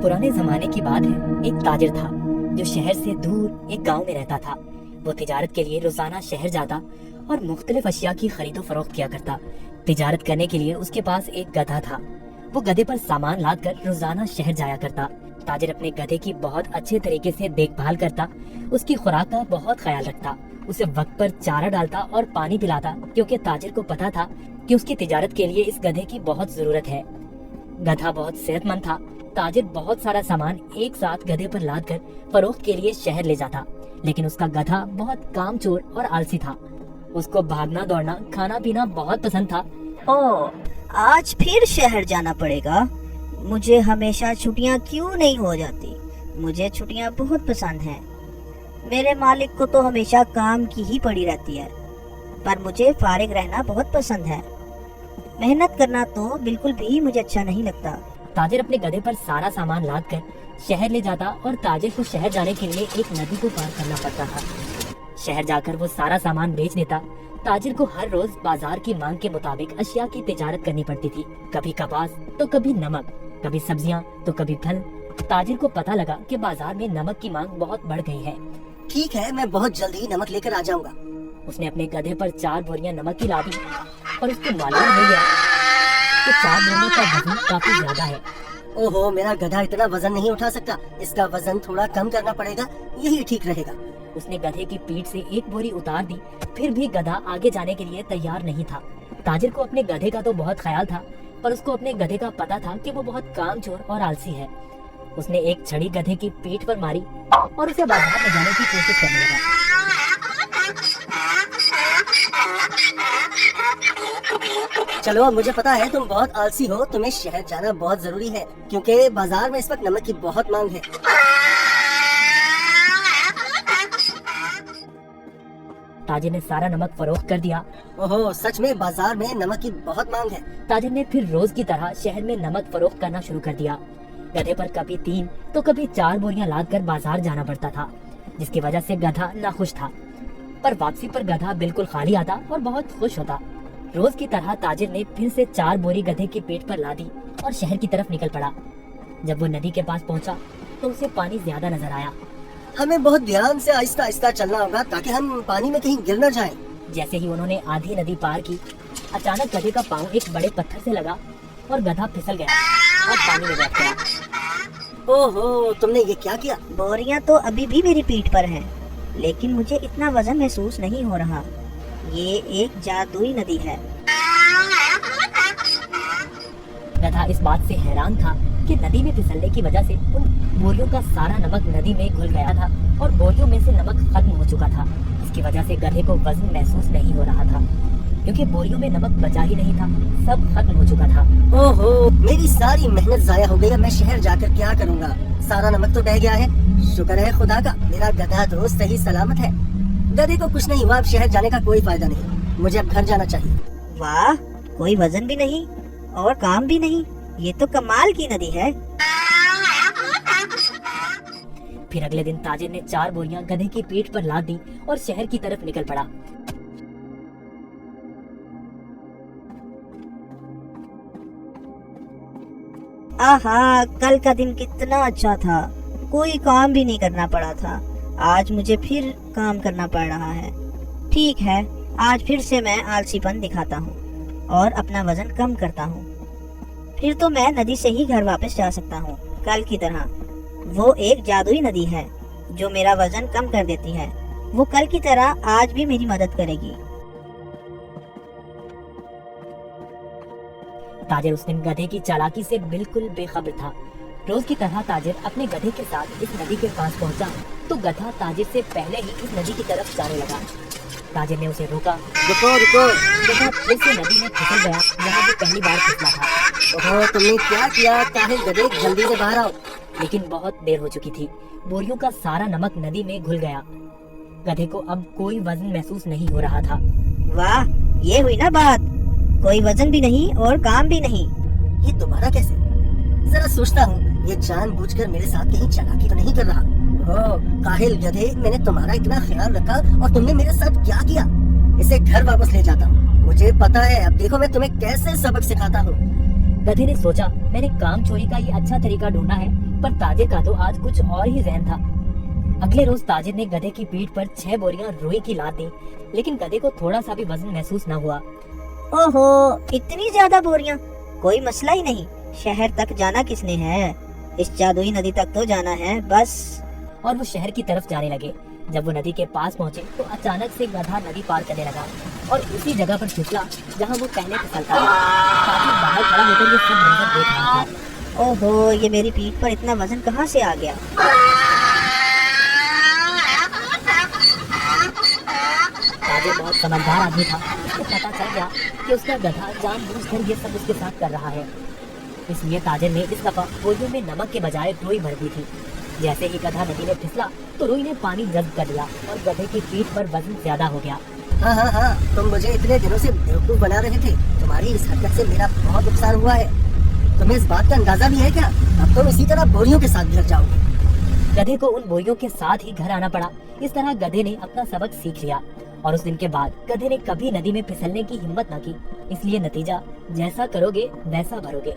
पुराने जमाने की बात है। एक ताजिर था जो शहर से दूर एक गांव में रहता था। वो तिजारत के लिए रोजाना शहर जाता और मुख्तलिफ अशिया की खरीदो फरोख्त किया करता। तिजारत करने के लिए उसके पास एक गधा था। वो गधे पर सामान लाद कर रोजाना शहर जाया करता। ताजिर अपने गधे की बहुत अच्छे तरीके से देखभाल करता, उसकी खुराक का बहुत ख्याल रखता, उसे वक्त पर चारा डालता और पानी पिलाता, क्योंकि ताजिर को पता था कि उसकी तिजारत के लिए इस गधे की बहुत जरूरत है। गधा बहुत सेहतमंद था। ताजिर बहुत सारा सामान एक साथ गधे पर लाद कर फरोख्त के लिए शहर ले जाता, लेकिन उसका गधा बहुत कामचोर और आलसी था। उसको भागना दौड़ना खाना पीना बहुत पसंद था। ओह, आज फिर शहर जाना पड़ेगा। मुझे हमेशा छुट्टियां क्यों नहीं हो जाती? मुझे छुट्टियां बहुत पसंद हैं। मेरे मालिक को तो हमेशा काम की ही पड़ी रहती है, पर मुझे फारिग रहना बहुत पसंद है। मेहनत करना तो बिल्कुल भी मुझे अच्छा नहीं लगता। ताजिर अपने गधे पर सारा सामान लाद कर शहर ले जाता और ताजिर को शहर जाने के लिए एक नदी को पार करना पड़ता था। शहर जाकर वो सारा सामान बेच देता। ताजिर को हर रोज बाजार की मांग के मुताबिक अशिया की तिजारत करनी पड़ती थी। कभी कपास तो कभी नमक, कभी सब्जियां तो कभी फल। ताजिर को पता लगा कि बाजार में नमक की मांग बहुत बढ़ गई है। ठीक है, मैं बहुत जल्दी नमक लेकर आ जाऊंगा। उसने अपने गधे पर 4 बोरियां नमक की ला दी और उसको मालूम हो गया कि 4 बोरियों का वजन काफी ज्यादा है। ओहो, मेरा गधा इतना वजन नहीं उठा सकता। इसका वजन थोड़ा कम करना पड़ेगा, यही ठीक रहेगा। उसने गधे की पीठ से एक बोरी उतार दी, फिर भी गधा आगे जाने के लिए तैयार नहीं था। ताजिर को अपने गधे का तो बहुत ख्याल था, पर उसको अपने गधे का पता था कि वो बहुत कामचोर और आलसी है। उसने एक छड़ी गधे की पीठ पर मारी और उसे बाजार में जाने की कोशिश करने लगा। चलो, अब मुझे पता है तुम बहुत आलसी हो। तुम्हें शहर जाना बहुत जरूरी है, क्योंकि बाजार में इस वक्त नमक की बहुत मांग है। ताजिर ने सारा नमक फरोख्त कर दिया। ओहो, सच में बाजार में नमक की बहुत मांग है। ताजिर ने फिर रोज की तरह शहर में नमक फरोख्त करना शुरू कर दिया। गधे पर कभी 3 तो कभी 4 बोरियां लाद कर बाजार जाना पड़ता था, जिसकी वजह से गधा नाखुश था। पर वापसी पर गधा बिल्कुल खाली आता और बहुत खुश होता। रोज की तरह ताजिर ने फिर से 4 बोरी गधे के पेट पर लादी और शहर की तरफ निकल पड़ा। जब वो नदी के पास पहुंचा तो उसे पानी ज्यादा नजर आया। हमें बहुत ध्यान से आहिस्ता आहिस्ता चलना होगा ताकि हम पानी में कहीं गिर न जाएं। जैसे ही उन्होंने आधी नदी पार की, अचानक गधे का पाँव एक बड़े पत्थर से लगा और गधा फिसल गया और पानी में बैठ गया। ओहो, तुमने ये क्या किया? बोरियां तो अभी भी मेरी पीठ पर हैं, लेकिन मुझे इतना वजन महसूस नहीं हो रहा। ये एक जादुई नदी है। गधा इस बात से हैरान था कि नदी में फिसलने की वजह से उन बोरियों का सारा नमक नदी में घुल गया था और बोरियों में से नमक खत्म हो चुका था। इसकी वजह से गधे को वजन महसूस नहीं हो रहा था, क्योंकि बोरियों में नमक बचा ही नहीं था, सब खत्म हो चुका था। ओहो, मेरी सारी मेहनत जाया हो गई। मैं शहर जाकर क्या करूँगा? सारा नमक तो बह गया है। शुक्र है खुदा का, मेरा गधा तो सही सलामत है। गधे को कुछ नहीं हुआ। अब शहर जाने का कोई फायदा नहीं। मुझे अब घर जाना चाहिए। वाह, कोई वजन भी नहीं और काम भी नहीं। ये तो कमाल की नदी है। फिर अगले दिन ताजिर ने 4 बोरियां गधे की पीठ पर लाद दी और शहर की तरफ निकल पड़ा। आहा, कल का दिन कितना अच्छा था। कोई काम भी नहीं करना पड़ा था। आज मुझे फिर काम करना पड़ रहा है। ठीक है, आज फिर से मैं आलसीपन दिखाता हूँ और अपना वजन कम करता हूँ। फिर तो मैं नदी से ही घर वापस जा सकता हूँ, कल की तरह। वो एक जादुई नदी है जो मेरा वजन कम कर देती है। वो कल की तरह आज भी मेरी मदद करेगी। ताजिर उस दिन गधे की चालाकी से बिल्कुल बेखबर था। रोज की तरह ताजिर अपने गधे के साथ इस नदी के पास पहुंचा तो गधा ताजिर से पहले ही इस नदी की तरफ जाने लगा। ताजिर ने उसे रोका। रुको रुको। गधा फिर से नदी में फिसल गया जहाँ वो पहली बार फिसला था। ओहो, तुमने क्या किया? काहे गधे, जल्दी से बाहर आओ। लेकिन बहुत देर हो चुकी थी। बोरियों का सारा नमक नदी में घुल गया। गधे को अब कोई वजन महसूस नहीं हो रहा था। वाह, ये हुई ना बात। कोई वजन भी नहीं और काम भी नहीं। ये दोबारा कैसे? जरा सोचता हूँ, ये जानबूझकर मेरे साथ कहीं चालाकी तो नहीं कर रहा। ओह, काहिल गधे, मैंने तुम्हारा इतना ख्याल रखा और तुमने मेरे साथ क्या किया? इसे घर वापस ले जाता हूँ। मुझे पता है, अब देखो मैं तुम्हें कैसे सबक सिखाता हूँ। गधे ने सोचा, मैंने काम चोरी का ये अच्छा तरीका ढूंढा है, पर ताजिर का तो आज कुछ और ही जहन था। अगले रोज ताजिर ने गधे की पीठ पर 6 बोरियां रुई की लाद दी, लेकिन गधे को थोड़ा सा भी वजन महसूस न हुआ। ओहो, इतनी ज्यादा बोरियां? कोई मसला ही नहीं। शहर तक जाना किसने है? इस जादुई नदी तक तो जाना है बस। और वो शहर की तरफ जाने लगे। जब वो नदी के पास पहुंचे तो अचानक से गधा नदी पार करने लगा और उसी जगह पर फिसला जहां वो पहले फिसलता था। ताजिर बाहर खड़ा होकर ये सब मंजर देख रहा था। ओहो, ये मेरी पीठ पर इतना वजन कहाँ से आ गया? ताजिर बहुत समझदार आदमी था। उसको पता चल गया कि उसका गधा जानबूझकर ये सब उसके साथ कर रहा है। इसलिए ताजिर ने इस दफा बोरियों में नमक के बजाय रुई भर दी थी। जैसे ही गधा नदी में फिसला तो रुई ने पानी जब्त कर लिया और गधे की पीठ पर वजन ज्यादा हो गया। हाँ, तुम मुझे इतने दिनों से बेवकूफ बना रहे थे। तुम्हारी इस हरकत से मेरा बहुत नुकसान हुआ है। तुम्हें इस बात का अंदाजा भी है क्या? अब तुम इसी तरह बोरियों के साथ गिर जाओगे। गधे को उन बोरियों के साथ ही घर आना पड़ा। इस तरह गधे ने अपना सबक सीख लिया और उस दिन के बाद गधे ने कभी नदी में फिसलने की हिम्मत न की। इसलिए नतीजा, जैसा करोगे वैसा भरोगे।